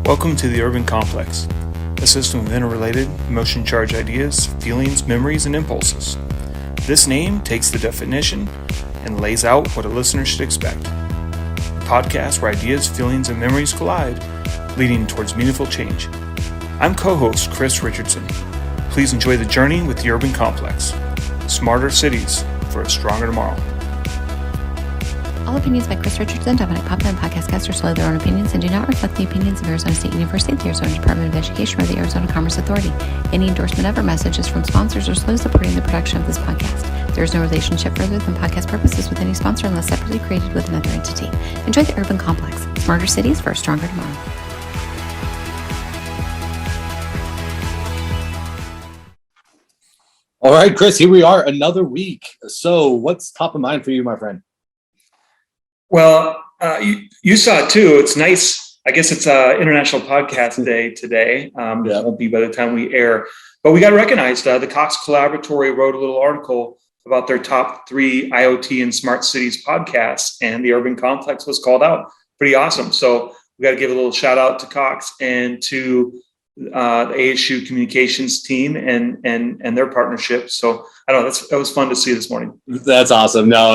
Welcome to the Urban Complex, a system of interrelated, emotion-charged ideas, feelings, memories, and impulses. This name takes the definition and lays out what a listener should expect. A podcast where ideas, feelings, and memories collide, leading towards meaningful change. I'm co-host Chris Richardson. Please enjoy the journey with the Urban Complex. Smarter cities for a stronger tomorrow. All opinions by Chris Richardson, Dominic Papa, and podcast guests are solely their own opinions and do not reflect the opinions of Arizona State University, the Arizona Department of Education, or the Arizona Commerce Authority. Any endorsement of or message is from sponsors or solely supporting the production of this podcast. There is no relationship further than podcast purposes with any sponsor unless separately created with another entity. Enjoy the Urban Complex. Smarter cities for a stronger tomorrow. All right, Chris, here we are, another week. So what's top of mind for you, my friend? Well, you saw it too. It's nice. I guess it's International Podcast Day today. It won't be by the time we air. But we got recognized. The Cox Collaboratory wrote a little article about their top 3 IoT and smart cities podcasts, and the Urban Complex was called out. Pretty awesome. So we got to give a little shout out to Cox and to the ASU communications team and their partnership. So I don't know. That was fun to see this morning. That's awesome. No,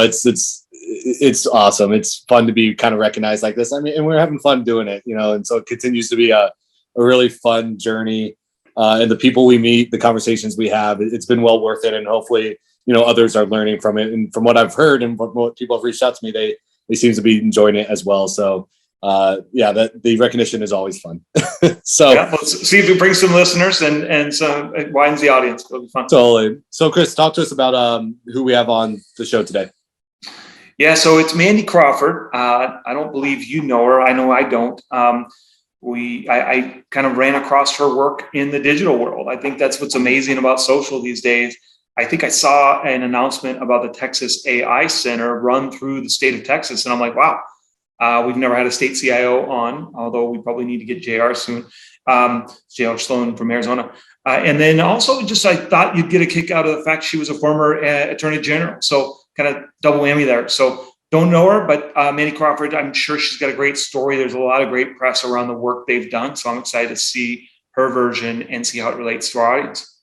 it's awesome. It's fun to be kind of recognized like this. I mean, and we're having fun doing it, and so it continues to be a really fun journey. And the people we meet, the conversations we have, it's been well worth it. And hopefully, others are learning from it. And from what I've heard and what people have reached out to me, they seem to be enjoying it as well. So the recognition is always fun. So let's see if it brings some listeners and some it widens the audience. It'll be fun. Totally. So Chris, talk to us about who we have on the show today. Yeah, so it's Mandy Crawford. I don't believe you know her. I know I don't. I kind of ran across her work in the digital world. I think that's what's amazing about social these days. I think I saw an announcement about the Texas AI Center run through the state of Texas, and I'm like, wow. We've never had a state CIO on, although we probably need to get JR soon. JR Sloan from Arizona. And then also I thought you'd get a kick out of the fact she was a former attorney general. So kind of double whammy there. So don't know her, but Mandy Crawford, I'm sure she's got a great story. There's a lot of great press around the work they've done. So I'm excited to see her version and see how it relates to our audience.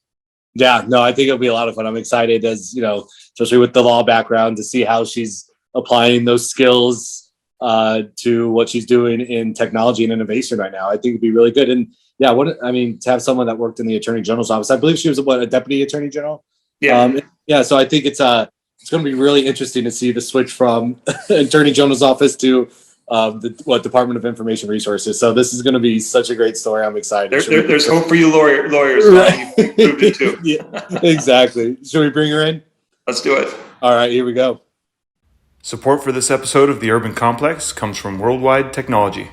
Yeah, no, I think it'll be a lot of fun. I'm excited especially with the law background, to see how she's applying those skills to what she's doing in technology and innovation right now. I think it'd be really good. And to have someone that worked in the Attorney General's office, I believe she was a deputy Attorney General. Yeah. So I think it's going to be really interesting to see the switch from Attorney General's office to Department of Information Resources. So this is going to be such a great story. I'm excited. There's hope for you lawyers. Right. You proved it too. Yeah, exactly. Should we bring her in? Let's do it. All right, here we go. Support for this episode of The Urban Complex comes from Worldwide Technology.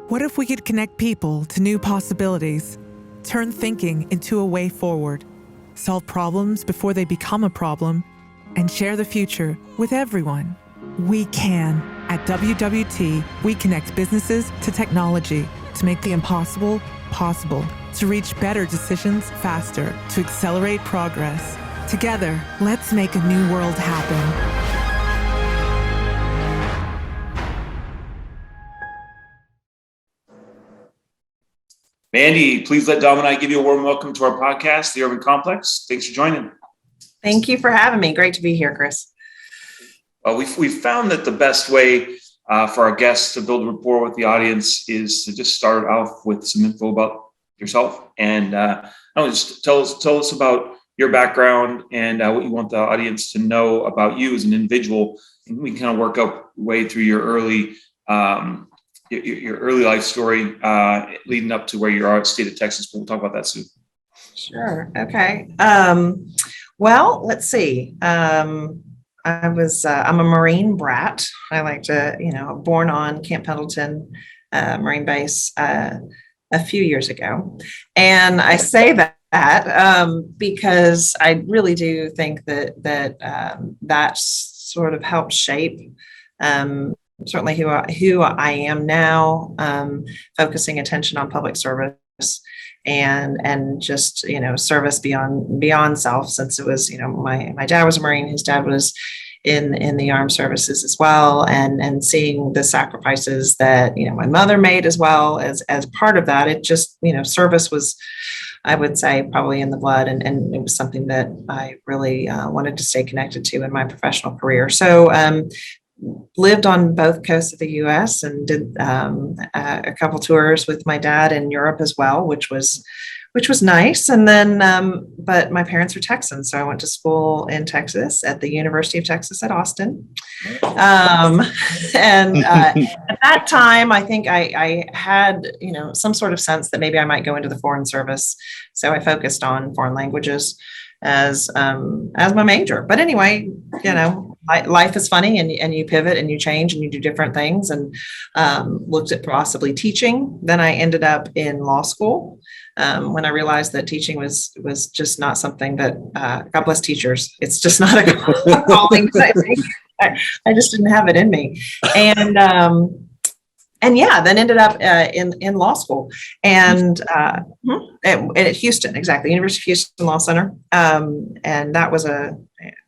What if we could connect people to new possibilities, turn thinking into a way forward, solve problems before they become a problem, and share the future with everyone? We can. At WWT, we connect businesses to technology to make the impossible possible, to reach better decisions faster, to accelerate progress. Together, let's make a new world happen. Mandy, please let Dom and I give you a warm welcome to our podcast, The Urban Complex. Thanks for joining. Thank you for having me. Great to be here, Chris. Well, we've found that the best way for our guests to build rapport with the audience is to just start off with some info about yourself. And just tell us about your background and what you want the audience to know about you as an individual. And we can kind of work our way through your early life story leading up to where you are at the state of Texas, but we'll talk about that soon. Sure. Okay. Well, let's see. I'm a Marine brat. I like to, born on Camp Pendleton Marine Base a few years ago. And I say that because I really do think that sort of helped shape certainly who I am now, focusing attention on public service and just, service beyond self, since it was, my dad was a Marine, his dad was in the armed services as well, and seeing the sacrifices that, my mother made as well as part of that. It just, service was, I would say, probably in the blood, and it was something that I really wanted to stay connected to in my professional career. So lived on both coasts of the U.S. and did a couple tours with my dad in Europe as well, which was nice. And then, but my parents are Texans, so I went to school in Texas at the University of Texas at Austin. And at that time, I think I had, some sort of sense that maybe I might go into the foreign service. So I focused on foreign languages as my major. But anyway, life is funny, and you pivot and you change and you do different things, and looked at possibly teaching. Then I ended up in law school when I realized that teaching was just not something that, God bless teachers, it's just not a calling. I just didn't have it in me. And yeah, then ended up in law school, and at Houston, exactly, University of Houston Law Center. And that was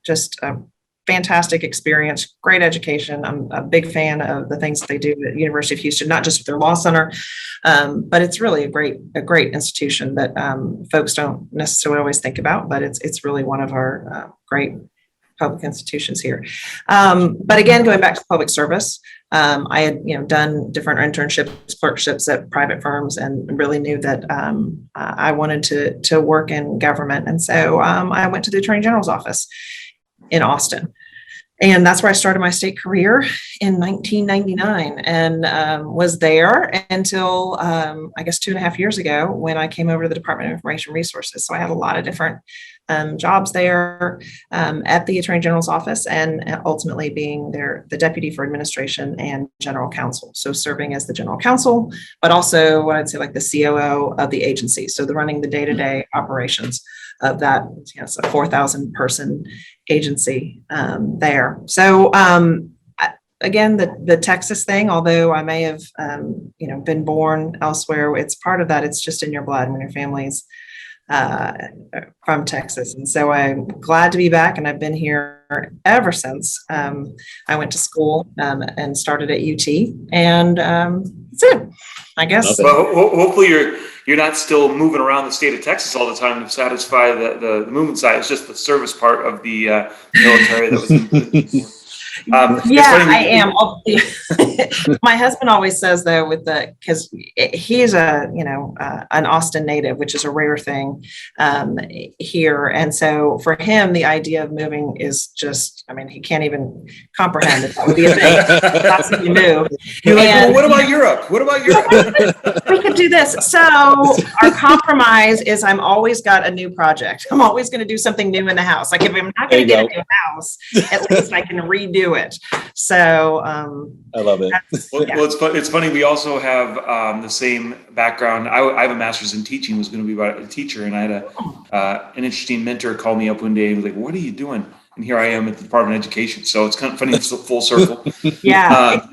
just a fantastic experience, great education. I'm a big fan of the things that they do at University of Houston, not just with their law center, but it's really a great institution that folks don't necessarily always think about, but it's really one of our great public institutions here. But again, going back to public service, I had done different internships, clerkships at private firms, and really knew that I wanted to work in government. And so I went to the Attorney General's office in Austin. And that's where I started my state career in 1999, and was there until, I guess, 2.5 years ago, when I came over to the Department of Information Resources. So I had a lot of different jobs there at the Attorney General's office, and ultimately being the deputy for administration and general counsel. So serving as the general counsel, but also what I'd say like the COO of the agency. So running the day-to-day operations of that. It's a 4,000 person agency there. So again, the Texas thing, although I may have been born elsewhere, it's part of that. It's just in your blood when your family's from Texas. And so I'm glad to be back, and I've been here ever since. I went to school and started at UT, and that's it, I guess. Well, hopefully you're not still moving around the state of Texas all the time to satisfy the movement side. It's just the service part of the military that was. I am. My husband always says, though, because he's an Austin native, which is a rare thing here. And so for him, the idea of moving is just, he can't even comprehend that would be a thing. That's what you move. You're like, well, what about Europe? What about Europe? We could do this. So our compromise is I'm always got a new project. I'm always going to do something new in the house. Like if I'm not going to get a new house, at least I can redo it. So I love it. Well, it's funny. We also have the same background. I have a master's in teaching. Was going to be about a teacher, and I had an interesting mentor call me up one day. He was like, "What are you doing?" And here I am at the Department of Education. So it's kind of funny. It's a full circle. Yeah.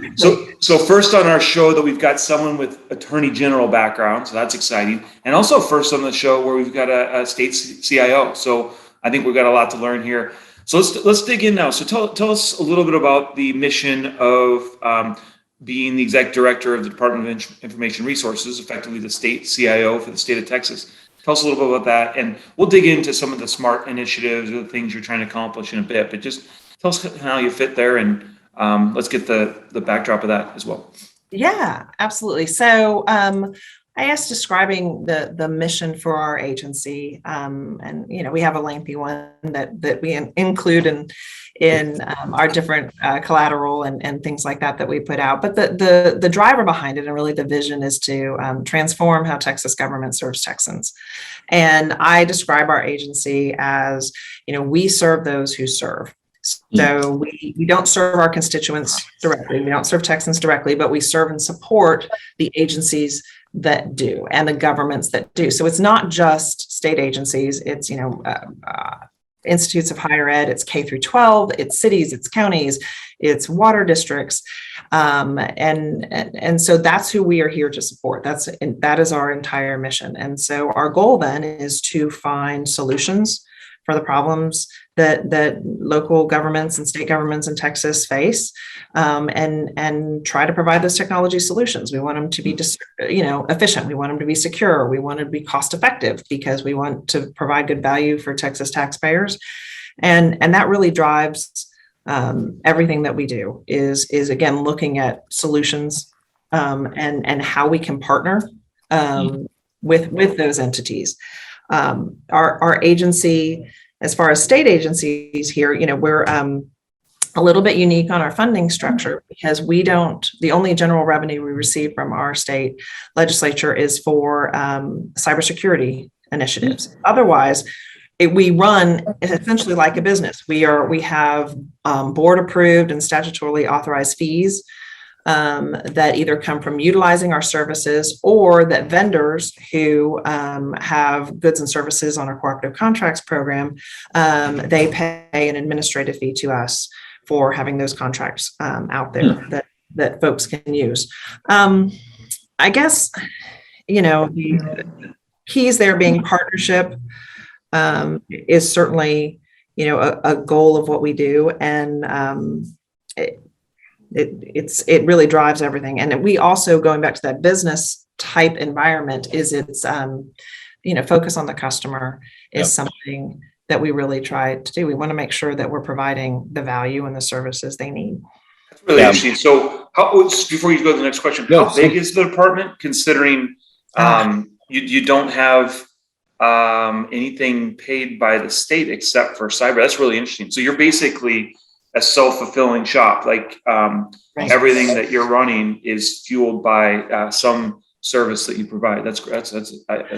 So first on our show that we've got someone with Attorney General background. So that's exciting. And also first on the show where we've got a state CIO. So I think we've got a lot to learn here. So let's dig in now. So tell us a little bit about the mission of being the exec director of the Department of Information Resources, effectively the state CIO for the state of Texas. Tell us a little bit about that, and we'll dig into some of the SMART initiatives or the things you're trying to accomplish in a bit. But just tell us how you fit there, and let's get the backdrop of that as well. Yeah, absolutely. So I guess describing the mission for our agency, and we have a lengthy one that we include in our different collateral and things like that we put out. But the driver behind it, and really the vision, is to transform how Texas government serves Texans. And I describe our agency as, we serve those who serve. So we don't serve our constituents directly. We don't serve Texans directly, but we serve and support the agencies that do, and the governments that do. So it's not just state agencies. It's, institutes of higher ed, it's K-12, it's cities, it's counties, it's water districts. And so that's who we are here to support. That is our entire mission. And so our goal then is to find solutions for the problems that local governments and state governments in Texas face, and try to provide those technology solutions. We want them to be efficient. We want them to be secure. We want them to be cost effective because we want to provide good value for Texas taxpayers, and that really drives everything that we do. Is again looking at solutions and how we can partner with those entities. Our agency, as far as state agencies here, we're a little bit unique on our funding structure because the only general revenue we receive from our state legislature is for cybersecurity initiatives. Otherwise, we run essentially like a business. We have board approved and statutorily authorized fees that either come from utilizing our services or that vendors who have goods and services on our cooperative contracts program, they pay an administrative fee to us for having those contracts out there that folks can use. I guess, the keys there being partnership is certainly, a goal of what we do. And it really drives everything. And we also, going back to that business type environment, it's focus on the customer is something that we really try to do. We want to make sure that we're providing the value and the services they need. That's really interesting. So before you go to the next question, how big is the department, considering you don't have anything paid by the state except for cyber? That's really interesting. So you're basically a self-fulfilling shop, like everything that you're running is fueled by some service that you provide. That's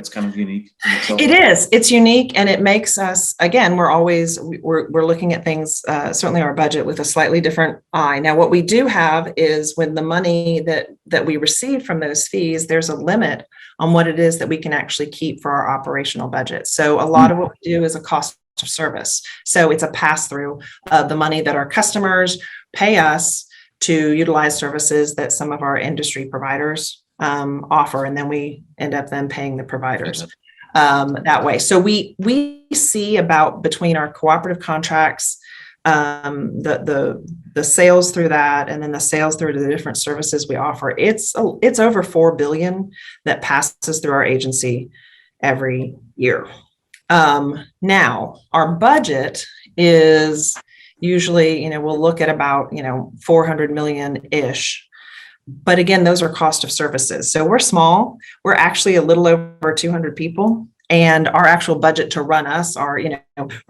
kind of unique. It is. It's unique, and it makes us, again, we're looking at things, certainly our budget, with a slightly different eye. Now, what we do have is when the money that we receive from those fees, there's a limit on what it is that we can actually keep for our operational budget. So a lot of what we do is a cost of service. So it's a pass through of the money that our customers pay us to utilize services that some of our industry providers offer, and then we end up then paying the providers that way. So we see about, between our cooperative contracts, the sales through that, and then the sales through to the different services we offer, it's over $4 billion that passes through our agency every year. Now our budget is usually, we'll look at about, 400 million-ish. But again, those are cost of services. So we're small. We're actually a little over 200 people. And our actual budget to run us, our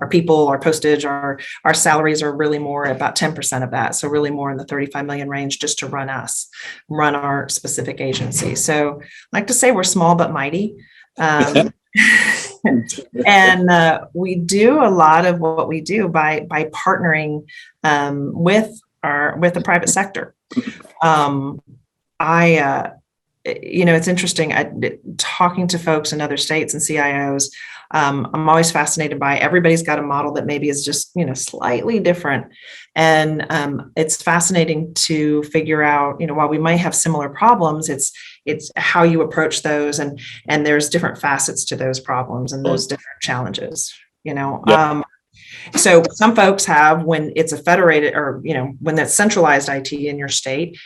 people, our postage, our salaries are really more, about 10% of that. So really more in the 35 million range just to run our specific agency. So I like to say we're small but mighty. And we do a lot of what we do by partnering with the private sector. It's interesting. Talking to folks in other states and CIOs, I'm always fascinated by, everybody's got a model that maybe is just, slightly different. And it's fascinating to figure out, while we might have similar problems, it's how you approach those, and there's different facets to those problems and those different challenges, So some folks have, when it's a federated, or, when that's centralized IT in your state,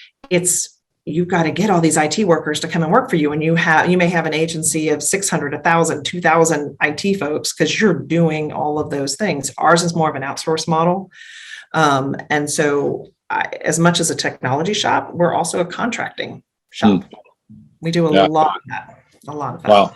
you've got to get all these IT workers to come and work for you. And you may have an agency of 600, 1,000, 2,000 IT folks, because you're doing all of those things. Ours is more of an outsource model. And so as much as a technology shop, we're also a contracting shop. We do a lot of that. Wow.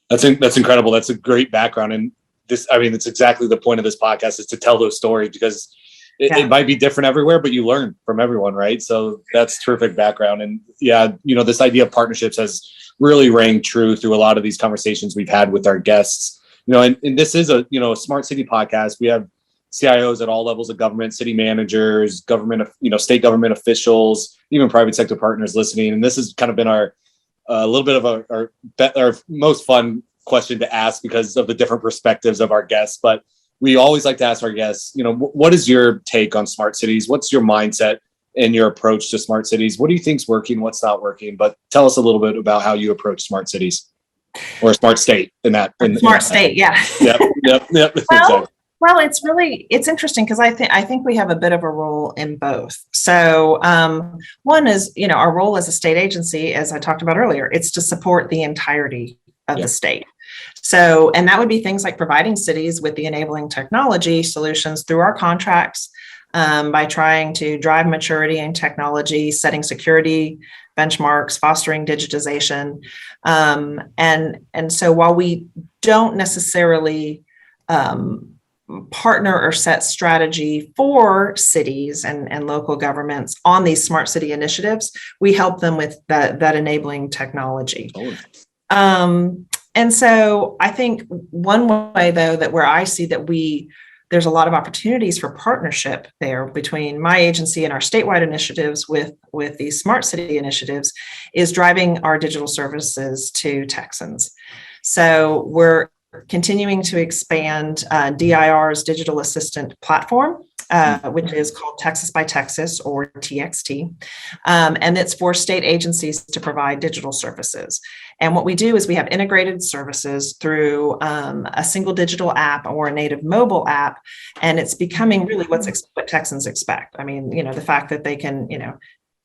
That's incredible. That's a great background. And it's exactly the point of this podcast, is to tell those stories, because it might be different everywhere, but you learn from everyone, right? So that's terrific background. And this idea of partnerships has really rang true through a lot of these conversations we've had with our guests. And this is a smart city podcast. We have CIOs at all levels of government, city managers, government, state government officials, even private sector partners listening. And this has kind of been a little bit of our most fun question to ask, because of the different perspectives of our guests. But we always like to ask our guests, what is your take on smart cities? What's your mindset and your approach to smart cities? What do you think's working? What's not working? But tell us a little bit about how you approach smart cities, or smart state in that. Smart state, yeah. Yep. Well, Exactly. Well, it's interesting because I think we have a bit of a role in both. So one is, our role as a state agency, as I talked about earlier, it's to support the entirety of the state. So, and that would be things like providing cities with the enabling technology solutions through our contracts, by trying to drive maturity in technology, setting security benchmarks, fostering digitization. And so while we don't necessarily partner or set strategy for cities and local governments on these smart city initiatives, we help them with that enabling technology. And so I think one way, though, that where I see that there's a lot of opportunities for partnership there between my agency and our statewide initiatives with these smart city initiatives is driving our digital services to Texans. So we're continuing to expand DIR's digital assistant platform, which is called Texas by Texas, or TXT. And it's for state agencies to provide digital services. And what we do is we have integrated services through a single digital app or a native mobile app. And it's becoming really what Texans expect. I mean, the fact that they can,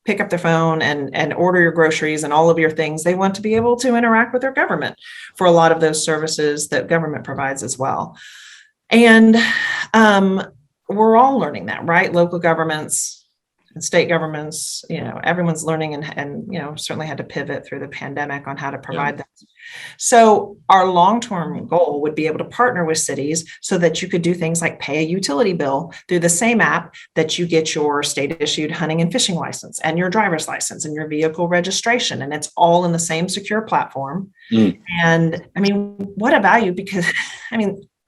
pick up their phone and order your groceries and all of your things. They want to be able to interact with their government for a lot of those services that government provides as well. And we're all learning that, right? Local governments and state governments, everyone's learning and certainly had to pivot through the pandemic on how to provide that. So our long-term goal would be able to partner with cities so that you could do things like pay a utility bill through the same app that you get your state-issued hunting and fishing license and your driver's license and your vehicle registration. And it's all in the same secure platform. And I mean, what a value, because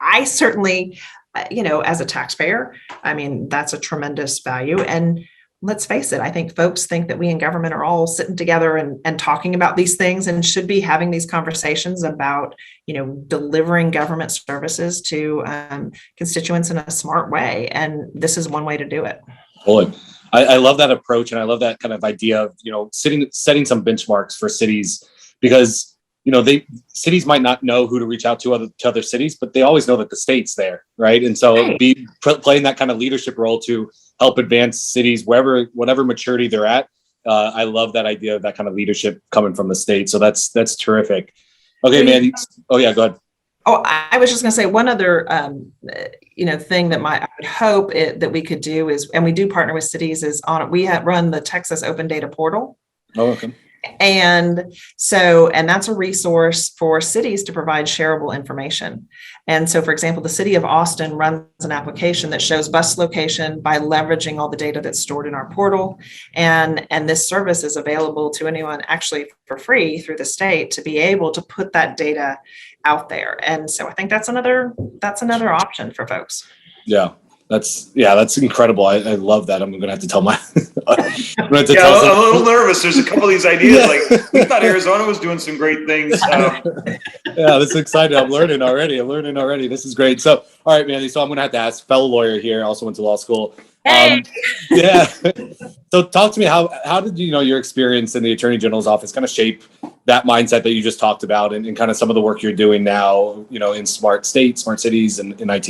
I certainly, as a taxpayer, that's a tremendous value. And let's face it, I think folks think that we in government are all sitting together and talking about these things and should be having these conversations about, delivering government services to constituents in a smart way. And this is one way to do it. Boy, I love that approach. And I love that kind of idea of, setting some benchmarks for cities, because cities might not know who to reach out to other cities, but they always know that the state's there, right? And so playing that kind of leadership role to help advance cities whatever maturity they're at. I love that idea of that kind of leadership coming from the state. So that's terrific. Okay, Mandy. Oh yeah, go ahead. Oh, I was just going to say one other, thing that I would hope that we could do is, and we do partner with cities, is we run the Texas Open Data Portal. Oh, okay. And that's a resource for cities to provide shareable information. And so, for example, the city of Austin runs an application that shows bus location by leveraging all the data that's stored in our portal. And this service is available to anyone actually for free through the state to be able to put that data out there. And so I think that's another option for folks. Yeah. That's incredible. I love that. I'm going to have to tell my. I'm a little nervous. There's a couple of these ideas. Like, we thought Arizona was doing some great things. Yeah, this is exciting. I'm learning already. This is great. So, all right, Mandy. So I'm going to have to ask, fellow lawyer here, also went to law school. Hey. Yeah. So talk to me. How did your experience in the Attorney General's office kind of shape that mindset that you just talked about, and kind of some of the work you're doing now, in smart states, smart cities, and in IT?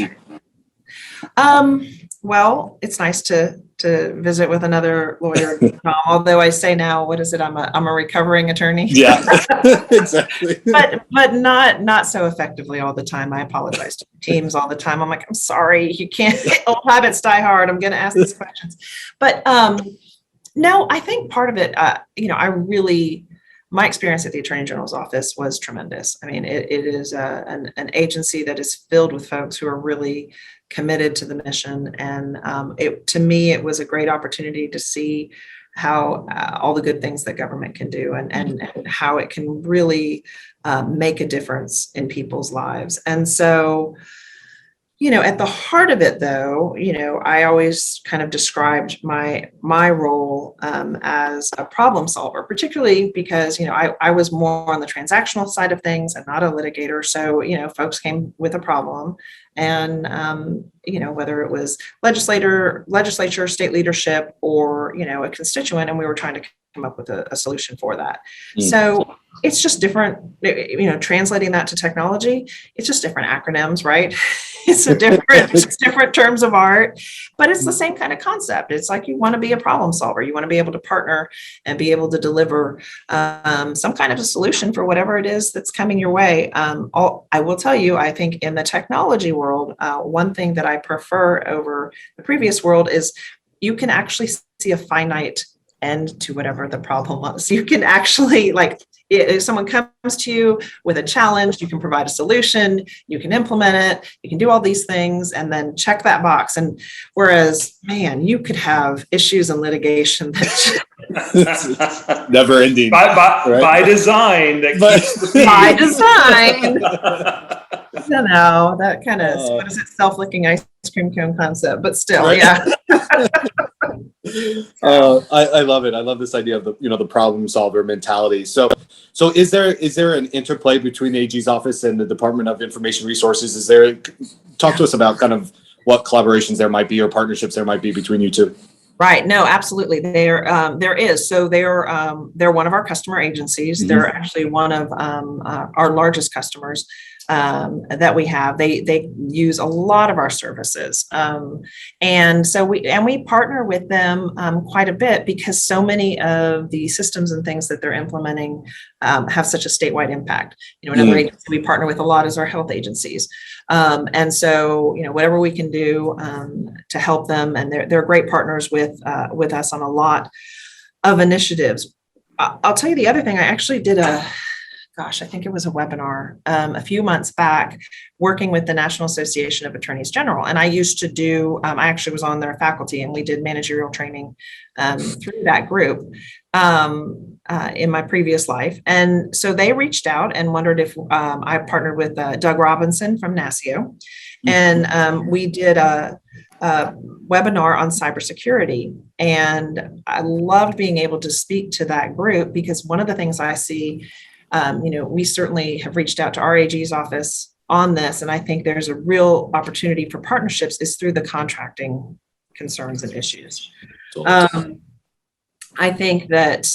Well, it's nice to visit with another lawyer. Although I say now, what is it? I'm a recovering attorney. Yeah, exactly. but not so effectively all the time. I apologize to teams all the time. I'm like, I'm sorry, you can't. Old habits die hard. I'm going to ask these questions, but no, I think part of it, my experience at the Attorney General's office was tremendous. I mean, it is an agency that is filled with folks who are really committed to the mission. And to me, it was a great opportunity to see how all the good things that government can do and how it can really make a difference in people's lives. And so, at the heart of it, though, I always kind of described my role as a problem solver, particularly because, I was more on the transactional side of things and not a litigator. So, folks came with a problem and, whether it was legislature, state leadership, or, a constituent, and we were trying to come up with a solution for that. So it's just different, translating that to technology, it's just different acronyms, right? It's just different terms of art, but it's the same kind of concept. It's like you want to be a problem solver. You want to be able to partner and be able to deliver some kind of a solution for whatever it is that's coming your way. I will tell you, I think in the technology world, one thing that I prefer over the previous world is you can actually see a finite end to whatever the problem was. You can actually, like, if someone comes to you with a challenge, you can provide a solution, you can implement it, you can do all these things and then check that box. And whereas, man, you could have issues and litigation that never ending by design. By design. That kind of, what is it, self-licking ice cream cone concept, but still, right. Yeah. I love it. I love this idea of the problem solver mentality. So is there an interplay between the AG's office and the Department of Information Resources? Talk to us about kind of what collaborations there might be or partnerships there might be between you two. Right. No, absolutely. There is. So they're one of our customer agencies. Mm-hmm. They're actually one of our largest customers that we have. They use a lot of our services. And so we partner with them quite a bit because so many of the systems and things that they're implementing have such a statewide impact. Another agency we partner with a lot is our health agencies. And so, whatever we can do to help them, and they're great partners with us on a lot of initiatives. I'll tell you the other thing. I actually did I think it was a webinar a few months back working with the National Association of Attorneys General. And I used to do, I actually was on their faculty and we did managerial training through that group in my previous life. And so they reached out and wondered if I partnered with Doug Robinson from NASIO. And we did a webinar on cybersecurity. And I loved being able to speak to that group because one of the things I see, we certainly have reached out to our AG's office on this, and I think there's a real opportunity for partnerships is through the contracting concerns and issues. I think that,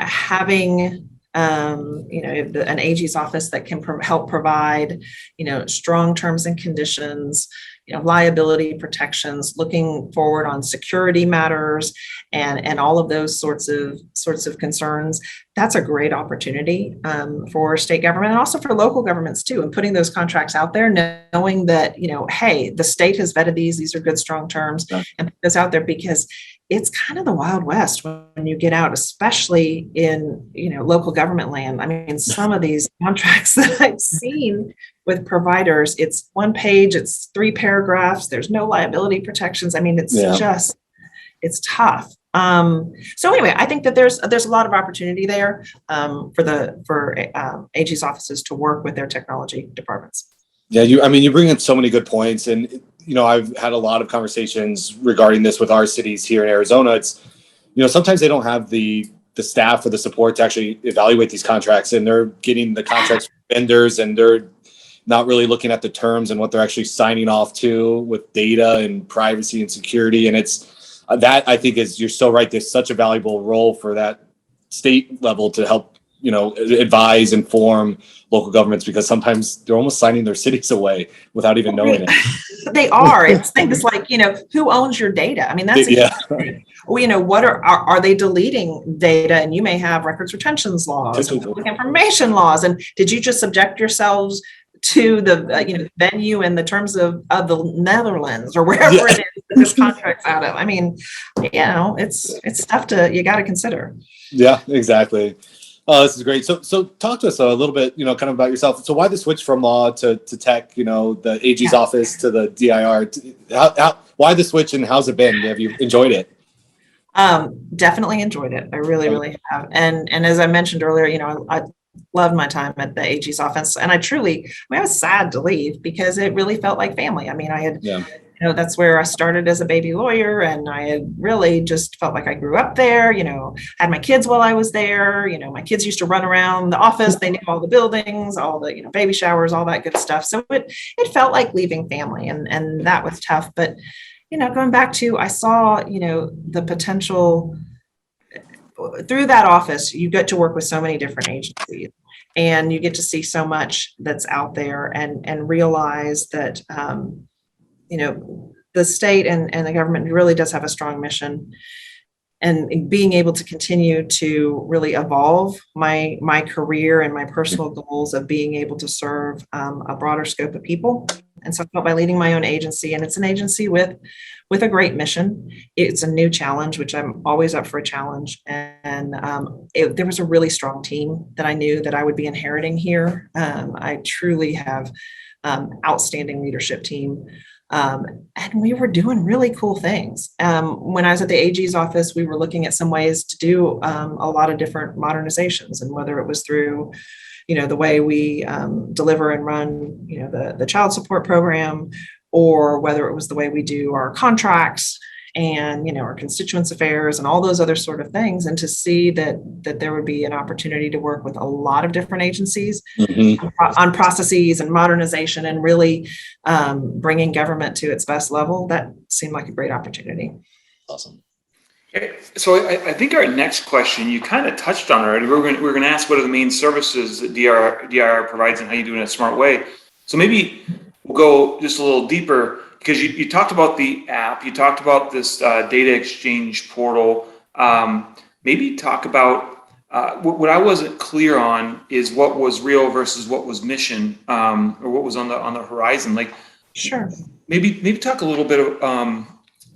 having, an AG's office that can help provide, strong terms and conditions, liability protections, looking forward on security matters and all of those sorts of concerns. That's a great opportunity for state government and also for local governments too, and putting those contracts out there, knowing that, hey, the state has vetted these are good, strong terms, and put this out there because it's kind of the Wild West when you get out, especially in, local government land. I mean, some of these contracts that I've seen with providers, it's one page, it's 3 paragraphs, there's no liability protections. I mean, it's tough. So anyway, I think that there's a lot of opportunity there for AG's offices to work with their technology departments. Yeah, you bring in so many good points, and I've had a lot of conversations regarding this with our cities here in Arizona. It's sometimes they don't have the staff or the support to actually evaluate these contracts, and they're getting the contracts from vendors, and they're not really looking at the terms and what they're actually signing off to with data and privacy and security. And it's that, I think, you're so right. There's such a valuable role for that state level to help, advise, inform local governments, because sometimes they're almost signing their cities away without even knowing it. They are. It's things like, who owns your data? I mean, that's what are they deleting data? And you may have records retentions laws, public information laws. And did you just subject yourselves to the venue and the terms of the Netherlands or wherever it is that this contract's out of? I mean, it's stuff you got to consider. Yeah, exactly. Oh, this is great. So talk to us a little bit, kind of about yourself. So why the switch from law to tech, the AG's office to the DIR? Why the switch, and how's it been? Have you enjoyed it? Definitely enjoyed it. I really, really have. And as I mentioned earlier, I loved my time at the AG's office, and I was sad to leave because it really felt like family. I mean, I had, that's where I started as a baby lawyer, and I had really just felt like I grew up there, had my kids while I was there. My kids used to run around the office. They knew all the buildings, all the, baby showers, all that good stuff. So it felt like leaving family, and that was tough. But, going back to, I saw, the potential through that office, you get to work with so many different agencies, and you get to see so much that's out there, and realize that, the state and the government really does have a strong mission, and being able to continue to really evolve my career and my personal goals of being able to serve a broader scope of people. And so I felt by leading my own agency, and it's an agency with a great mission. It's a new challenge, which I'm always up for a challenge. And there was a really strong team that I knew that I would be inheriting here. I truly have outstanding leadership team. And we were doing really cool things. When I was at the AG's office, we were looking at some ways to do a lot of different modernizations, and whether it was through, the way we deliver and run, the child support program, or whether it was the way we do our contracts and, our constituents affairs and all those other sort of things. And to see that there would be an opportunity to work with a lot of different agencies on processes and modernization, and really bringing government to its best level, that seemed like a great opportunity. Awesome. Okay. So I think our next question, you kind of touched on already. We're going to ask what are the main services that DIR provides and how you do it in a smart way. So maybe we'll go just a little deeper, because you talked about the app, you talked about this data exchange portal. Maybe talk about what I wasn't clear on is what was real versus what was mission, or what was on the horizon. Like, Sure. Maybe talk a little bit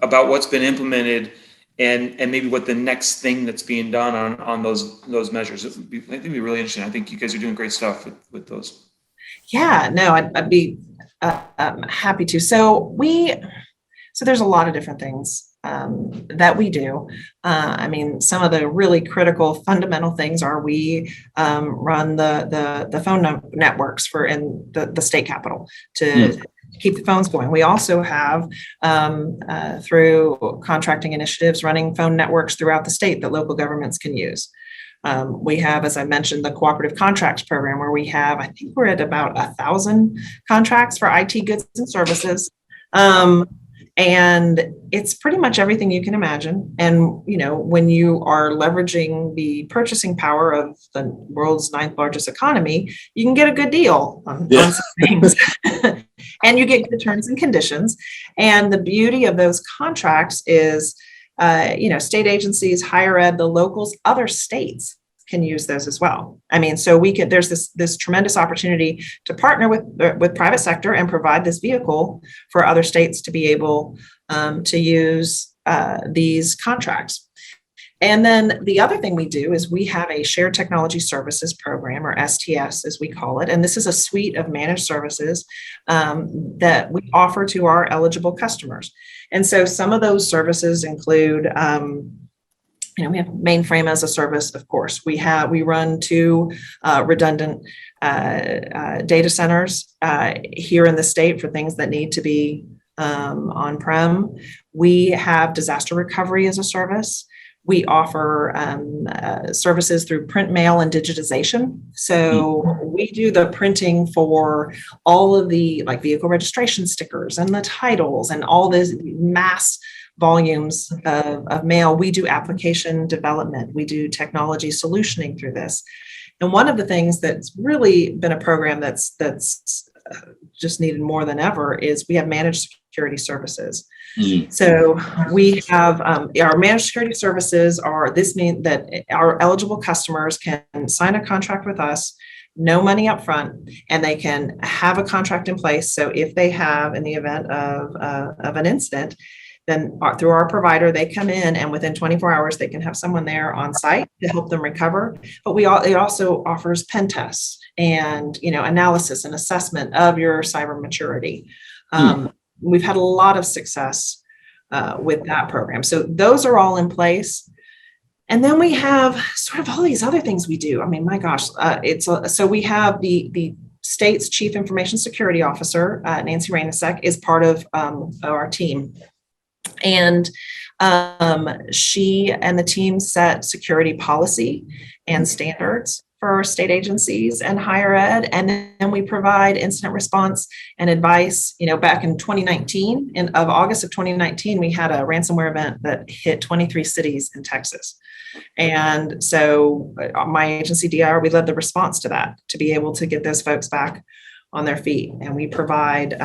about what's been implemented, and maybe what the next thing that's being done on those measures. I think it'd be really interesting. I think you guys are doing great stuff with those. Yeah, no, I'd be happy to. So there's a lot of different things that we do. Some of the really critical fundamental things are we run the phone networks in the state capitol to keep the phones going. We also have, through contracting initiatives, running phone networks throughout the state that local governments can use. We have, as I mentioned, the cooperative contracts program, where we have, I think we're at about 1,000 contracts for IT goods and services. And it's pretty much everything you can imagine. And, when you are leveraging the purchasing power of the world's 9th largest economy, you can get a good deal on some things. And you get good terms and conditions. And the beauty of those contracts is, state agencies, higher ed, the locals, other states can use those as well. So there's this tremendous opportunity to partner with private sector and provide this vehicle for other states to be able to use these contracts. And then the other thing we do is we have a shared technology services program, or STS as we call it. And this is a suite of managed services that we offer to our eligible customers. And so some of those services include, we have mainframe as a service, of course. We run 2 redundant data centers here in the state for things that need to be on-prem. We have disaster recovery as a service. We offer services through print, mail, and digitization. So we do the printing for all of the vehicle registration stickers and the titles and all this mass volumes of mail. We do application development. We do technology solutioning through this. And one of the things that's really been a program that's just needed more than ever is we have managed security services. So we have our managed security services this means that our eligible customers can sign a contract with us, no money up front, and they can have a contract in place. So if they have, in the event of an incident, then through our provider, they come in, and within 24 hours, they can have someone there on site to help them recover. But it also offers pen tests and analysis and assessment of your cyber maturity. We've had a lot of success with that program. So those are all in place. And then we have sort of all these other things we do. My gosh, so we have the state's Chief Information Security Officer, Nancy Rainasek, is part of our team. And she and the team set security policy and standards for state agencies and higher ed. And then we provide incident response and advice. Back in 2019, August of 2019, we had a ransomware event that hit 23 cities in Texas. And so my agency DIR, we led the response to that, to be able to get those folks back on their feet. And we provide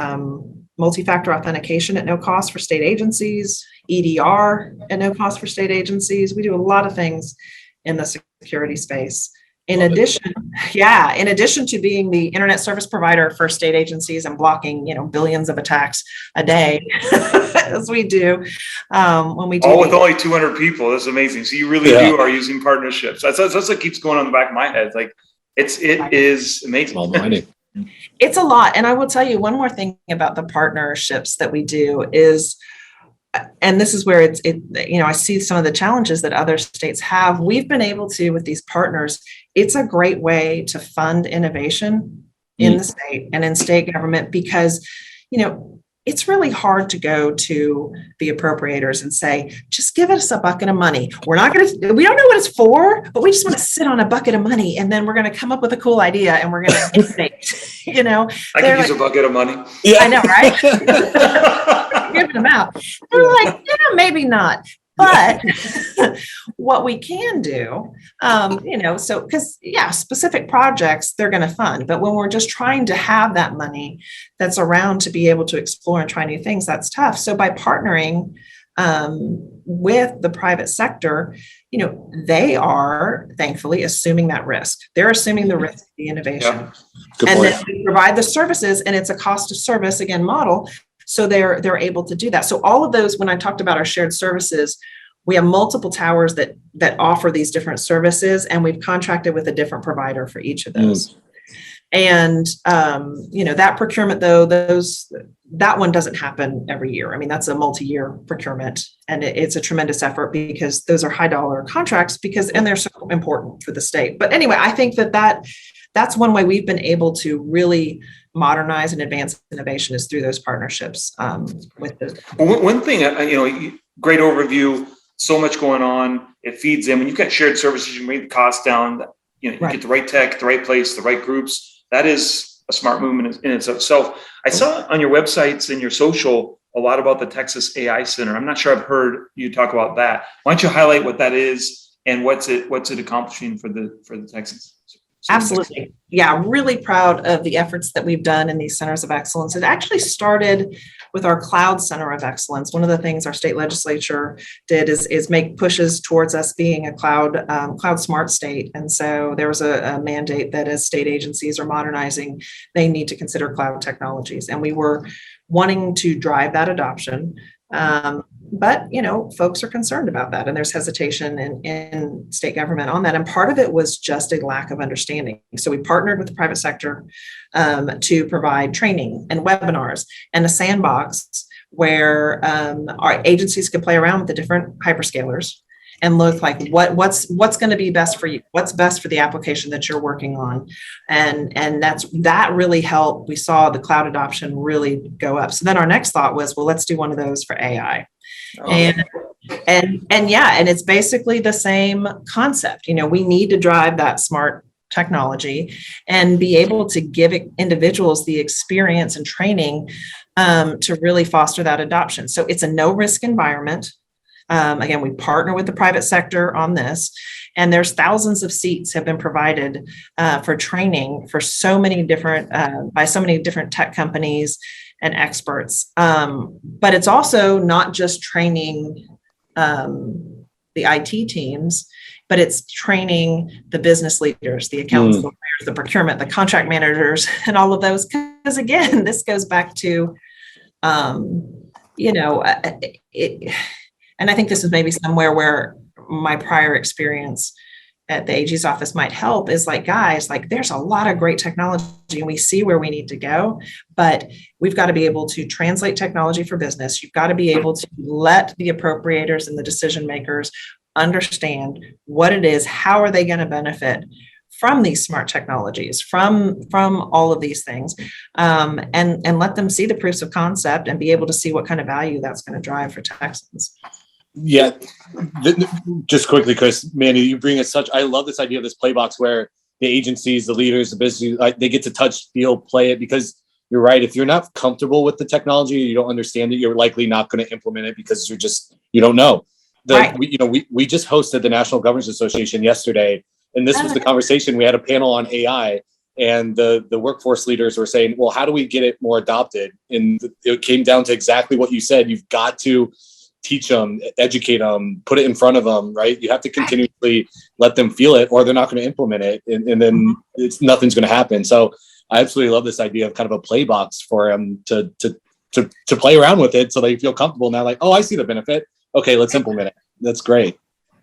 multi-factor authentication at no cost for state agencies, EDR at no cost for state agencies. We do a lot of things in the security space. In addition to being the internet service provider for state agencies and blocking, billions of attacks a day, as we do, when we do all with only 200 people. That's amazing. So you really are using partnerships. That's what keeps going on in the back of my head. Like it is amazing. It's a lot. And I will tell you one more thing about the partnerships that we do is, and this is where I see some of the challenges that other states have. We've been able to, with these partners, it's a great way to fund innovation in the state and in state government, because, it's really hard to go to the appropriators and say, just give us a bucket of money. We don't know what it's for, but we just want to sit on a bucket of money. And then we're going to come up with a cool idea and we're going to innovate, I could use a bucket of money. Yeah. I know, right? Giving them out. They're like, maybe not. But what we can do, specific projects they're going to fund. But when we're just trying to have that money that's around to be able to explore and try new things, that's tough. So by partnering with the private sector, they are thankfully assuming that risk. They're assuming the risk of the innovation. Yeah. And then we provide the services, and it's a cost of service, again, model. So they're able to do that. So all of those, when I talked about our shared services, we have multiple towers that offer these different services, and we've contracted with a different provider for each of those. And that procurement, though, that one doesn't happen every year. I mean, that's a multi-year procurement, and it's a tremendous effort because those are high dollar contracts and they're so important for the state. But anyway, I think that's one way we've been able to really modernize and advance innovation is through those partnerships with the. Well, one thing, great overview, so much going on. It feeds in. When you've got shared services, you bring the cost down, you get the right tech, the right place, the right groups. That is a smart movement in itself. I saw on your websites and your social a lot about the Texas AI Center. I'm not sure I've heard you talk about that. Why don't you highlight what that is and what's it accomplishing for the Texans? Absolutely. Yeah, really proud of the efforts that we've done in these centers of excellence. It actually started with our Cloud Center of Excellence. One of the things our state legislature did is make pushes towards us being a cloud smart state. And so there was a mandate that as state agencies are modernizing, they need to consider cloud technologies. And we were wanting to drive that adoption. But, folks are concerned about that, and there's hesitation in state government on that. And part of it was just a lack of understanding. So we partnered with the private sector to provide training and webinars and a sandbox where our agencies could play around with the different hyperscalers and look like what's going to be best for you, what's best for the application that you're working on. And that really helped. We saw the cloud adoption really go up. So then our next thought was, well, let's do one of those for AI. And it's basically the same concept. We need to drive that smart technology and be able to give individuals the experience and training to really foster that adoption. So it's a no risk environment. Again, we partner with the private sector on this, and there's thousands of seats have been provided for training for so many different by so many different tech companies and experts. But it's also not just training the IT teams, but it's training the business leaders, the accountants, the lawyers, the procurement, the contract managers, and all of those. Because again, this goes back to, and I think this is maybe somewhere where my prior experience at the AG's office might help, is like, guys, like there's a lot of great technology and we see where we need to go, but we've got to be able to translate technology for business. You've got to be able to let the appropriators and the decision makers understand what it is, how are they going to benefit from these smart technologies, from all of these things, and let them see the proofs of concept and be able to see what kind of value that's going to drive for Texans. Yeah, just quickly, Chris, Mandy, you bring us I love this idea of this play box where the agencies, the leaders, the business, they get to touch, feel, play it, because you're right. If you're not comfortable with the technology, you don't understand it, you're likely not going to implement it because you don't know. Right. We just hosted the National Governors Association yesterday, and this was the conversation. We had a panel on AI, and the workforce leaders were saying, well, how do we get it more adopted? And it came down to exactly what you said. You've got to teach them, educate them, put it in front of them, right? You have to continuously let them feel it, or they're not going to implement it, and then nothing's going to happen. So I absolutely love this idea of kind of a play box for them to play around with it, so they feel comfortable now. Like, oh, I see the benefit. Okay, let's implement it. That's great.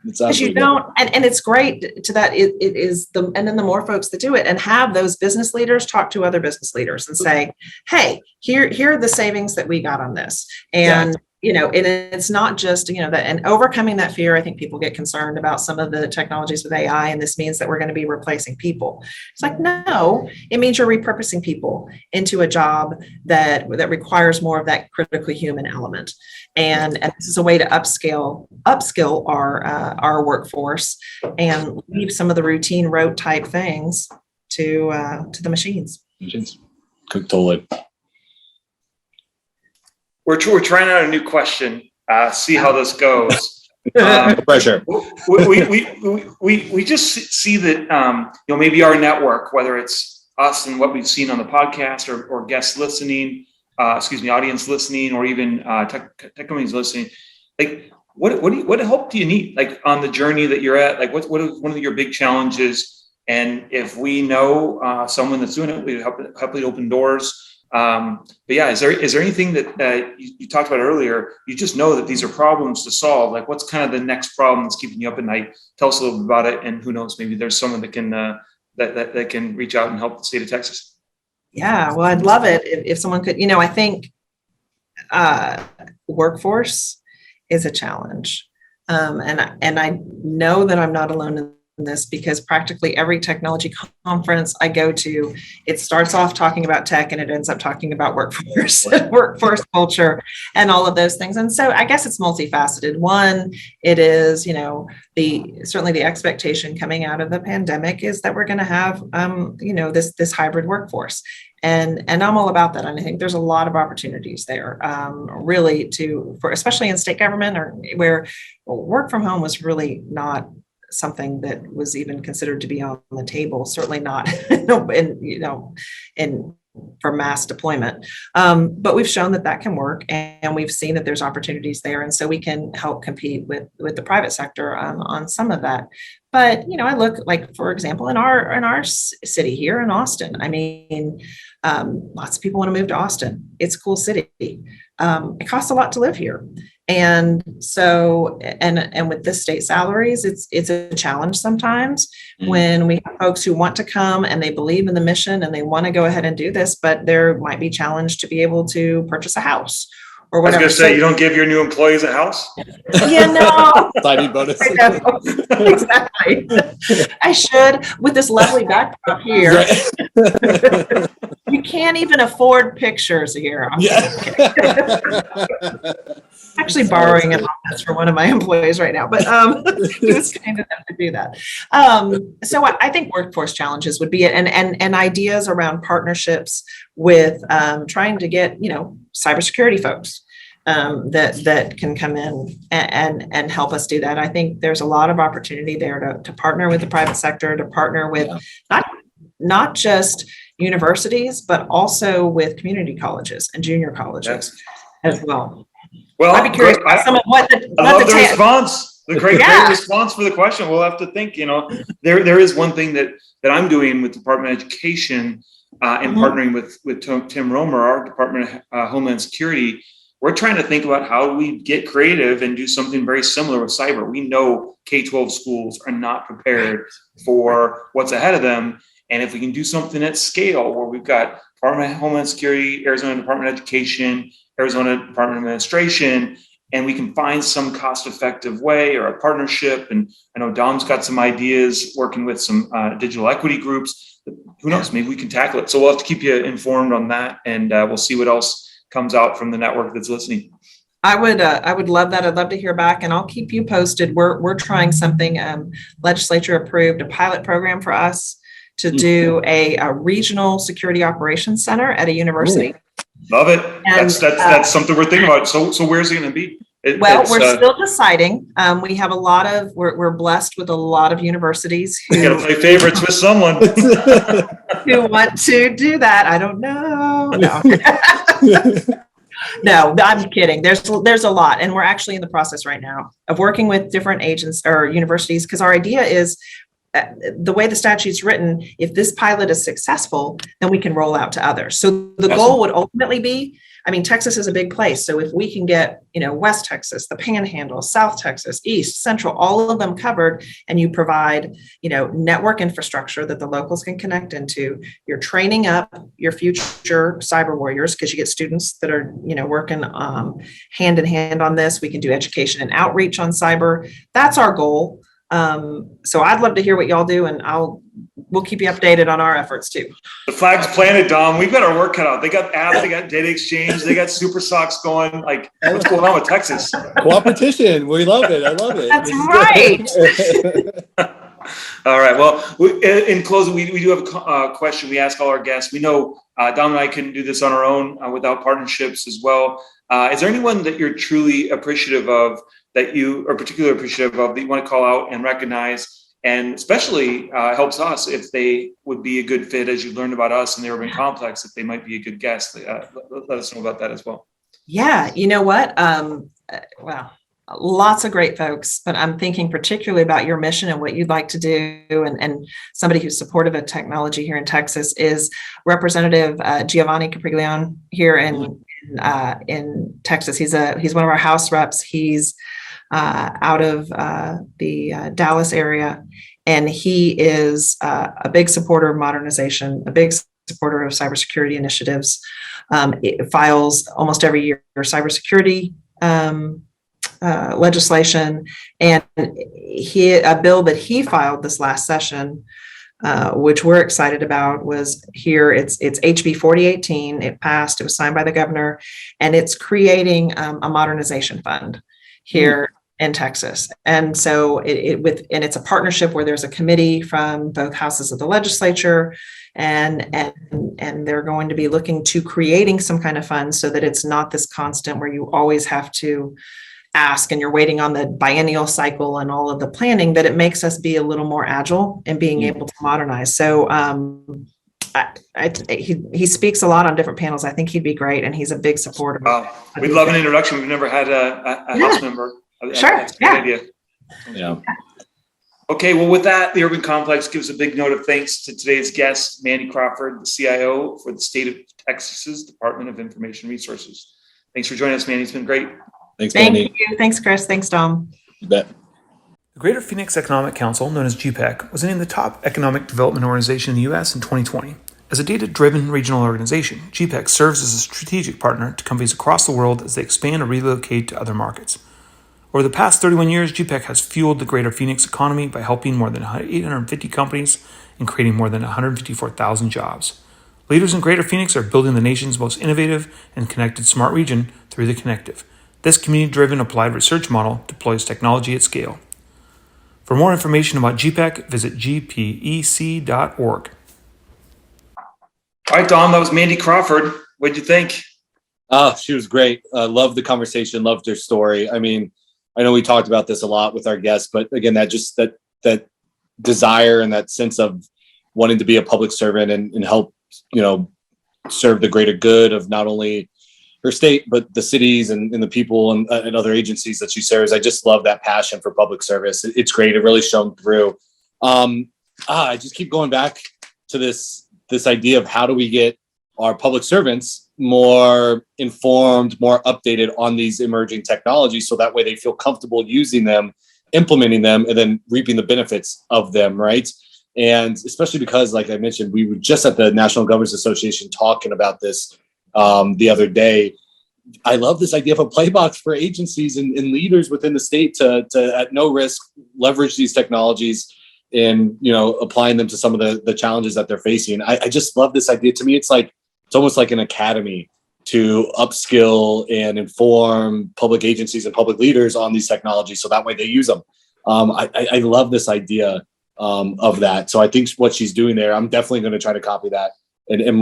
Because you don't, and it's great to that. It is and then the more folks that do it and have those business leaders talk to other business leaders and say, hey, here are the savings that we got on this. And and it's not just, and overcoming that fear. I think people get concerned about some of the technologies with AI, and this means that we're going to be replacing people. It's like, no, it means you're repurposing people into a job that requires more of that critically human element. And this is a way to upskill our workforce and leave some of the routine rote type things to the machines. Totally. We're trying out a new question. See how this goes. Pressure. We just see that maybe our network, whether it's us and what we've seen on the podcast, or guests listening, audience listening, or even tech companies listening. Like, what help do you need? Like, on the journey that you're at, like what is one of your big challenges? And if we know someone that's doing it, we help it open doors. But yeah, is there anything that you talked about earlier? You just know that these are problems to solve. Like, what's kind of the next problem that's keeping you up at night? Tell us a little bit about it, and who knows, maybe there's someone that can that can reach out and help the state of Texas. Yeah, well, I'd love it if someone could. I think workforce is a challenge, and I know that I'm not alone in this, because practically every technology conference I go to, it starts off talking about tech and it ends up talking about workforce, workforce culture, and all of those things. And so I guess it's multifaceted. One, it is, certainly the expectation coming out of the pandemic is that we're going to have, this hybrid workforce. And I'm all about that. And I think there's a lot of opportunities there, really for especially in state government, or where work from home was really not something that was even considered to be on the table. Certainly not for mass deployment. But we've shown that can work, and we've seen that there's opportunities there. And so we can help compete with the private sector on some of that. But, I look, like, for example, in our city here in Austin, I mean, lots of people want to move to Austin. It's a cool city. It costs a lot to live here. And so, and with the state salaries, it's a challenge sometimes when we have folks who want to come and they believe in the mission and they want to go ahead and do this, but there might be challenge to be able to purchase a house or whatever. I was going to say, you don't give your new employees a house? Yeah, no. Tiny bonus. Exactly. I should, with this lovely backdrop here. Right. You can't even afford pictures here. Actually borrowing an office for one of my employees right now, but he was kind enough to do that. So I think workforce challenges would be it, and ideas around partnerships with trying to get cybersecurity folks that can come in and help us do that. I think there's a lot of opportunity there to partner with the private sector, to partner with not just universities, but also with community colleges and junior colleges as well. Well, I'd be curious about some of what the response. The great response for the question. We'll have to think. There is one thing that I'm doing with Department of Education and partnering with Tim Romer, our Department of Homeland Security. We're trying to think about how we get creative and do something very similar with cyber. We know K-12 schools are not prepared for what's ahead of them. And if we can do something at scale where we've got Department of Homeland Security, Arizona Department of Education, Arizona Department of Administration, and we can find some cost-effective way or a partnership. And I know Dom's got some ideas working with some digital equity groups. Who knows? Maybe we can tackle it. So we'll have to keep you informed on that, and we'll see what else comes out from the network that's listening. I would love that. I'd love to hear back, and I'll keep you posted. We're trying something. Legislature approved a pilot program for us to do a regional security operations center at a university. Ooh. Love it. And, that's something we're thinking about. So where's it going to be? Well, we're still deciding. We have we're blessed with a lot of universities who got to play favorites with someone who want to do that. I don't know. No. No, I'm kidding. There's a lot. And we're actually in the process right now of working with different agents or universities, because our idea is the way the statute's written, if this pilot is successful, then we can roll out to others. So the goal would ultimately be, I mean, Texas is a big place. So if we can get, West Texas, the Panhandle, South Texas, East, Central, all of them covered, and you provide, network infrastructure that the locals can connect into, you're training up your future cyber warriors, because you get students that are, working hand in hand on this. We can do education and outreach on cyber. That's our goal. So I'd love to hear what y'all do, and we'll keep you updated on our efforts too. The flag's planted, Dom. We've got our work cut out. They got apps, they got data exchange, they got super socks going. Like, what's going on with Texas? Cooperation. We love it. I love it. That's right. All right. Well, in closing, we do have a question we ask all our guests. We know Dom and I couldn't do this on our own without partnerships as well. Is there anyone that you're truly appreciative of, that you are particularly appreciative of, that you want to call out and recognize, and especially helps us if they would be a good fit, as you learned about us in the urban complex, if they might be a good guest? Let us know about that as well. Yeah, you know what? Well, lots of great folks, but I'm thinking particularly about your mission and what you'd like to do, and somebody who's supportive of technology here in Texas is Representative Giovanni Capriglione here in Texas. He's one of our House reps. He's out of the Dallas area, and he is a big supporter of modernization, a big supporter of cybersecurity initiatives. It files almost every year cybersecurity legislation, and a bill that he filed this last session, which we're excited about, was here. It's HB 4018. It passed. It was signed by the governor, and it's creating a modernization fund here in Texas. And so it's a partnership where there's a committee from both houses of the legislature, and they're going to be looking to creating some kind of fund so that it's not this constant where you always have to ask and you're waiting on the biennial cycle and all of the planning, that it makes us be a little more agile in being able to modernize. So he speaks a lot on different panels. I think he'd be great, and he's a big supporter. Wow. We'd love an introduction. We've never had a House member. Sure. That's a good idea. Yeah. Okay, well, with that, the Urban Complex gives a big note of thanks to today's guest, Mandy Crawford, the CIO for the state of Texas's Department of Information Resources. Thanks for joining us, Mandy. It's been great. Thanks, Mandy. Thank you. Thanks, Chris. Thanks, Dom. You bet. The Greater Phoenix Economic Council, known as GPAC, was named the top economic development organization in the U.S. in 2020. As a data-driven regional organization, GPAC serves as a strategic partner to companies across the world as they expand or relocate to other markets. Over the past 31 years, GPAC has fueled the Greater Phoenix economy by helping more than 850 companies and creating more than 154,000 jobs. Leaders in Greater Phoenix are building the nation's most innovative and connected smart region through the Connective. This community-driven applied research model deploys technology at scale. For more information about GPAC, visit gpec.org. All right, Dom, that was Mandy Crawford. What'd you think? Oh, she was great. Loved the conversation, loved her story. I mean, I know we talked about this a lot with our guests, but again, that desire and that sense of wanting to be a public servant and help, serve the greater good of not only her state, but the cities and the people and other agencies that she serves. I just love that passion for public service. It's great. It really shone through. I just keep going back to this idea of how do we get our public servants more informed, more updated on these emerging technologies, so that way they feel comfortable using them, implementing them, and then reaping the benefits of them, right? And especially because, like I mentioned, we were just at the National Governors Association talking about this the other day. I love this idea of a playbox for agencies and leaders within the state to at no risk leverage these technologies and applying them to some of the challenges that they're facing. I just love this idea. To me, it's almost like an academy to upskill and inform public agencies and public leaders on these technologies, so that way they use them. I love this idea of that. So I think what she's doing there, I'm definitely going to try to copy that. And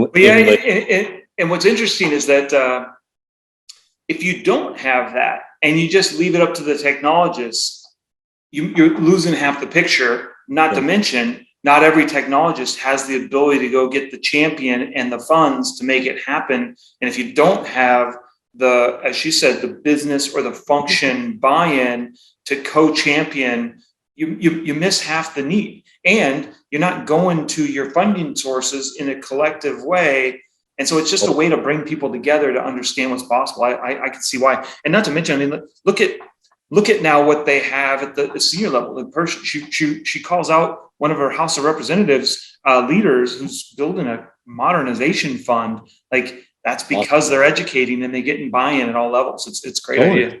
what's interesting is that if you don't have that and you just leave it up to the technologists, you're losing half the picture. Not to mention, not every technologist has the ability to go get the champion and the funds to make it happen. And if you don't have the, as she said, the business or the function buy-in to co-champion, you miss half the need. And you're not going to your funding sources in a collective way. And so it's just a way to bring people together to understand what's possible. I can see why. And not to mention, I mean, look at now what they have at the senior level. The person, she calls out one of her House of Representatives leaders who's building a modernization fund. Like, that's because they're educating and they get buy-in at all levels. It's a great idea.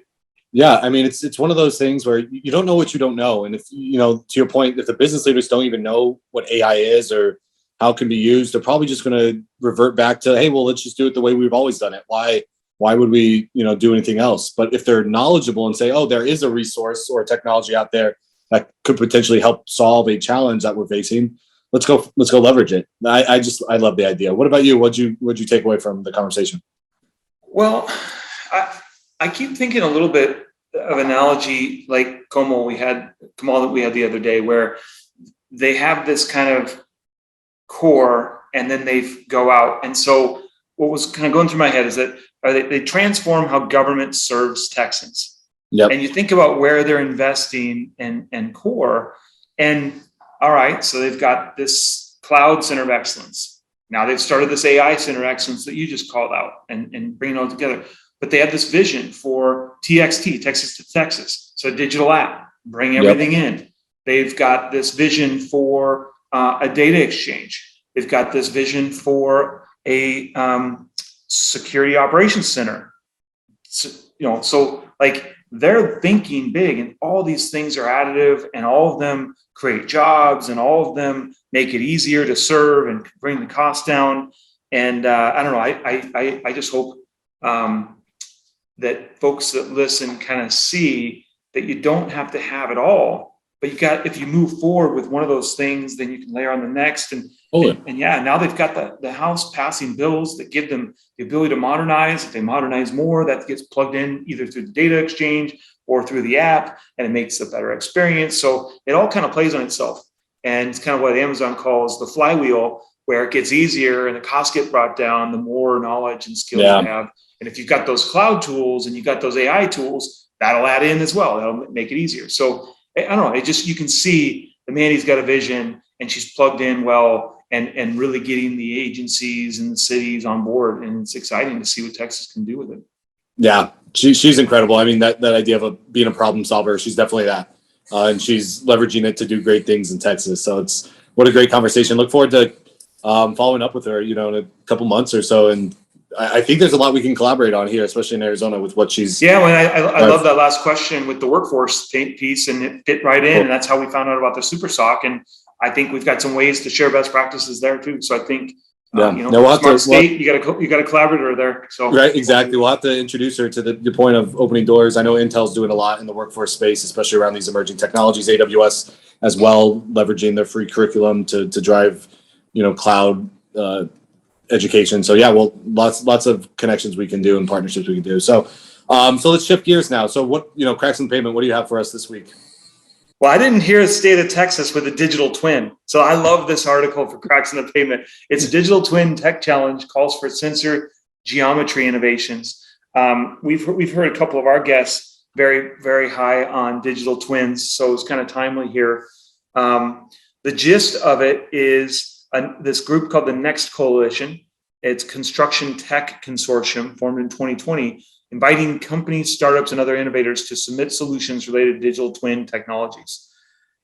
Yeah, I mean, it's one of those things where you don't know what you don't know. And if, to your point, if the business leaders don't even know what AI is or how it can be used, they're probably just going to revert back to, hey, well, let's just do it the way we've always done it. Why would we, do anything else? But if they're knowledgeable and say, oh, there is a resource or a technology out there that could potentially help solve a challenge that we're facing, let's go leverage it. I love the idea. What about you? What'd you take away from the conversation? Well, I keep thinking a little bit of analogy like Kamal that we had the other day, where they have this kind of core and then they go out. And so what was kind of going through my head is that they transform how government serves Texans. Yep. And you think about where they're investing in core, and all right, so they've got this cloud center of excellence. Now they've started this AI center of excellence that you just called out and bringing it all together. But they have this vision for TXT, Texas to Texas. So a digital app, bring everything in. They've got this vision for a data exchange. They've got this vision for a security operations center. So like they're thinking big, and all these things are additive, and all of them create jobs, and all of them make it easier to serve and bring the cost down. And I don't know. I just hope that folks that listen kind of see that you don't have to have it all, but if you move forward with one of those things, then you can layer on the next. And now they've got the House passing bills that give them the ability to modernize. If they modernize more, that gets plugged in either through the data exchange or through the app, and it makes a better experience. So it all kind of plays on itself. And it's kind of what Amazon calls the flywheel, where it gets easier and the costs get brought down, the more knowledge and skills you have. And if you've got those cloud tools and you've got those AI tools, that'll add in as well. That'll make it easier. So I don't know. You can see the Mandy's got a vision, and she's plugged in well and really getting the agencies and the cities on board. And it's exciting to see what Texas can do with it. Yeah, she's incredible. I mean, that idea of being a problem solver, she's definitely that. And she's leveraging it to do great things in Texas. So what a great conversation. Look forward to following up with her, in a couple months or so. And I think there's a lot we can collaborate on here, especially in Arizona with what she's. Yeah, well, I love that last question with the workforce piece, and it fit right in. Cool. And that's how we found out about the Super SOC. And I think we've got some ways to share best practices there too. So I think, smart state, you got a collaborator there. So right, exactly. We'll have to introduce her to the point of opening doors. I know Intel's doing a lot in the workforce space, especially around these emerging technologies. AWS as well, leveraging their free curriculum to drive, cloud education. So yeah, well, lots of connections we can do and partnerships we can do. So let's shift gears now. So what, Cracks in the Pavement, what do you have for us this week? Well, I didn't hear the state of Texas with a digital twin. So I love this article for Cracks in the Pavement. It's a digital twin tech challenge, calls for sensor geometry innovations. We've heard a couple of our guests very, very high on digital twins. So it's kind of timely here. The gist of it is this group called the Next Coalition. It's Construction Tech Consortium formed in 2020, inviting companies, startups, and other innovators to submit solutions related to digital twin technologies.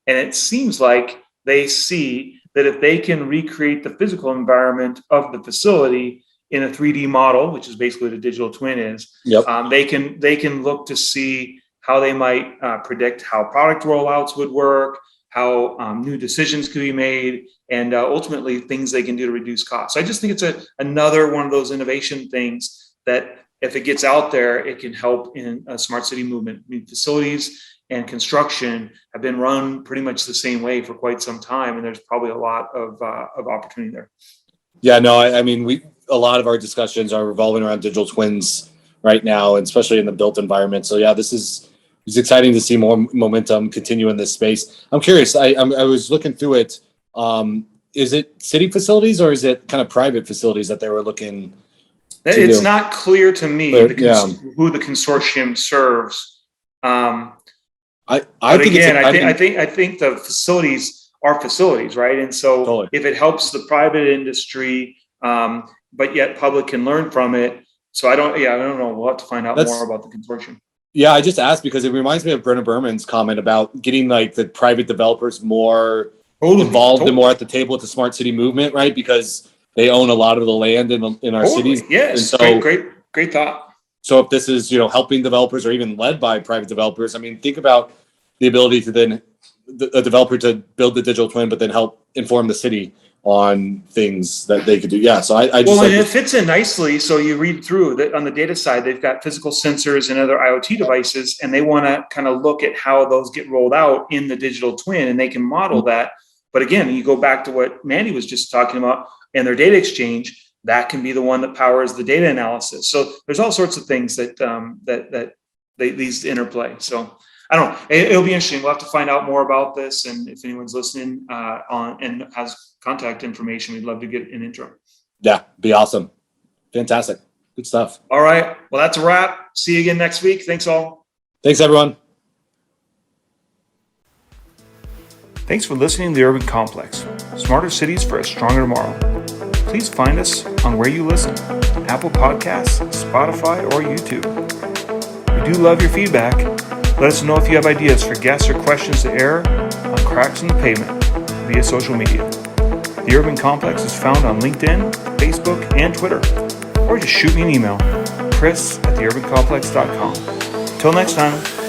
And it seems like they see that if they can recreate the physical environment of the facility in a 3D model, which is basically what a digital twin is, they can look to see how they might predict how product rollouts would work, how new decisions could be made, and ultimately things they can do to reduce costs. So I just think it's another one of those innovation things that if it gets out there, it can help in a smart city movement. I mean, facilities and construction have been run pretty much the same way for quite some time, and there's probably a lot of opportunity there. Yeah, no, I mean, a lot of our discussions are revolving around digital twins right now, and especially in the built environment. So yeah, it's exciting to see more momentum continue in this space. I'm curious. I was looking through it. Is it city facilities or is it kind of private facilities that they were looking? It's not clear to me who the consortium serves. I think the facilities are facilities, right? And so Totally. if it helps the private industry, but yet public can learn from it. So I don't know. We'll have to find out more about the consortium. Yeah, I just asked because it reminds me of Brenna Berman's comment about getting like the private developers more involved and more at the table with the smart city movement, right? Because they own a lot of the land in our cities. Yes, and so, great thought. So if this is, helping developers or even led by private developers, I mean, think about the ability to then a developer to build the digital twin, but then help inform the city on things that they could do. Yeah. So I just it fits in nicely. So you read through that on the data side, they've got physical sensors and other IoT devices, and they want to kind of look at how those get rolled out in the digital twin, and they can model that. But again, you go back to what Mandy was just talking about and their data exchange, that can be the one that powers the data analysis. So there's all sorts of things that these interplay. So I don't know. It'll be interesting. We'll have to find out more about this. And if anyone's listening and has contact information, we'd love to get an intro. Yeah, be awesome. Fantastic. Good stuff. All right. Well, that's a wrap. See you again next week. Thanks all. Thanks, everyone. Thanks for listening to The Urban Complex. Smarter cities for a stronger tomorrow. Please find us on where you listen, Apple Podcasts, Spotify, or YouTube. We do love your feedback. Let us know if you have ideas for guests or questions to air on Cracks in the Pavement via social media. The Urban Complex is found on LinkedIn, Facebook, and Twitter. Or just shoot me an email, chris@theurbancomplex.com. Until next time.